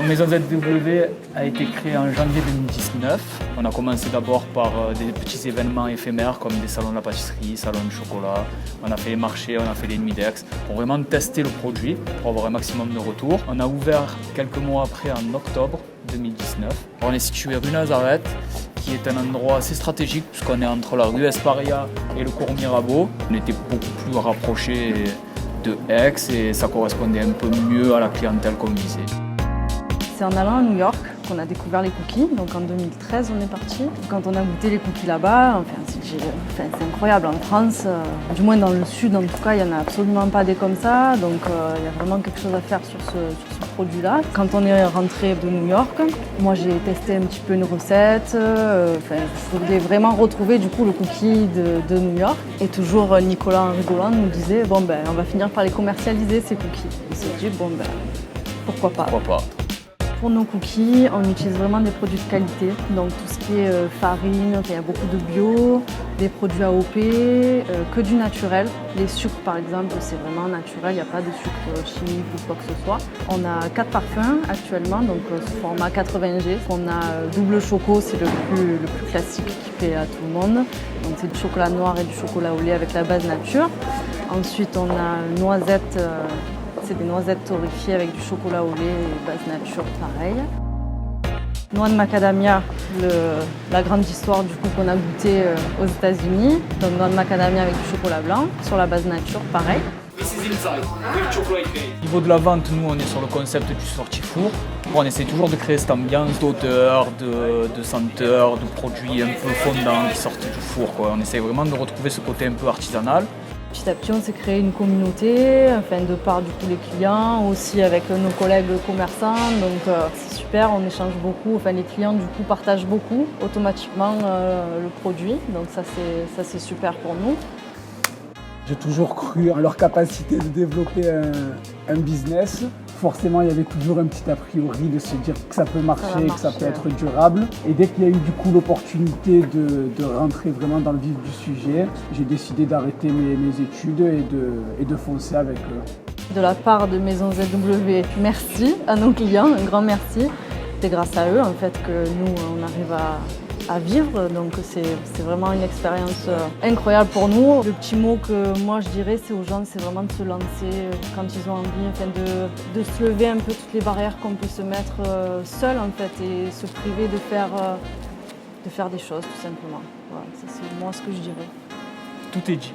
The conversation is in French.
Donc Maison ZW a été créée en janvier 2019. On a commencé d'abord par des petits événements éphémères comme des salons de la pâtisserie, salons de chocolat. On a fait les marchés, on a fait les nuits d'Aix pour vraiment tester le produit, pour avoir un maximum de retours. On a ouvert quelques mois après, en octobre 2019. On est situé rue Nazareth, qui est un endroit assez stratégique puisqu'on est entre la rue Esparia et le cours Mirabeau. On était beaucoup plus rapprochés de Aix et ça correspondait un peu mieux à la clientèle qu'on visait. C'est en allant à New York qu'on a découvert les cookies. Donc en 2013, on est parti. Quand on a goûté les cookies là-bas, c'est incroyable. En France, du moins dans le sud en tout cas, il n'y en a absolument pas des comme ça. Donc il y a vraiment quelque chose à faire sur ce produit-là. Quand on est rentré de New York, moi j'ai testé un petit peu une recette. Je voulais vraiment retrouver du coup le cookie de New York. Et toujours Nicolas en rigolant nous disait bon ben on va finir par les commercialiser ces cookies. On s'est dit bon ben pourquoi pas. Pourquoi pas. Pour nos cookies, on utilise vraiment des produits de qualité, donc tout ce qui est farine, il y a beaucoup de bio, des produits AOP, que du naturel. Les sucres par exemple, c'est vraiment naturel, il n'y a pas de sucre chimique ou quoi que ce soit. On a 4 parfums actuellement, donc sous format 80G. On a double choco, c'est le plus classique qui plaît à tout le monde. Donc c'est du chocolat noir et du chocolat au lait avec la base nature. Ensuite on a noisette. C'est des noisettes torréfiées avec du chocolat au lait et base nature, pareil. Noix de macadamia, la grande histoire du coup qu'on a goûté aux États-Unis. Donc noix de macadamia avec du chocolat blanc, sur la base nature, pareil. Au niveau de la vente, nous on est sur le concept du sorti four. On essaie toujours de créer cette ambiance d'odeur, de senteur, de produits un peu fondants qui sortent du four, quoi. On essaie vraiment de retrouver ce côté un peu artisanal. Petit à petit, on s'est créé une communauté, de par du coup les clients, aussi avec nos collègues commerçants. Donc c'est super, on échange beaucoup. Les clients du coup partagent beaucoup automatiquement le produit. Donc ça c'est super pour nous. J'ai toujours cru en leur capacité de développer un business. Forcément, il y avait toujours un petit a priori de se dire que ça peut marcher, que ça peut être durable. Et dès qu'il y a eu du coup l'opportunité de rentrer vraiment dans le vif du sujet, j'ai décidé d'arrêter mes études et de foncer avec eux. De la part de Maison ZW, merci à nos clients, un grand merci. C'est grâce à eux en fait que nous on arrive à vivre, donc c'est vraiment une expérience incroyable pour nous. Le petit mot que moi je dirais c'est aux gens, c'est vraiment de se lancer quand ils ont envie, de se lever un peu toutes les barrières qu'on peut se mettre seul en fait et se priver de faire des choses tout simplement. Voilà, ça c'est moi ce que je dirais. Tout est dit.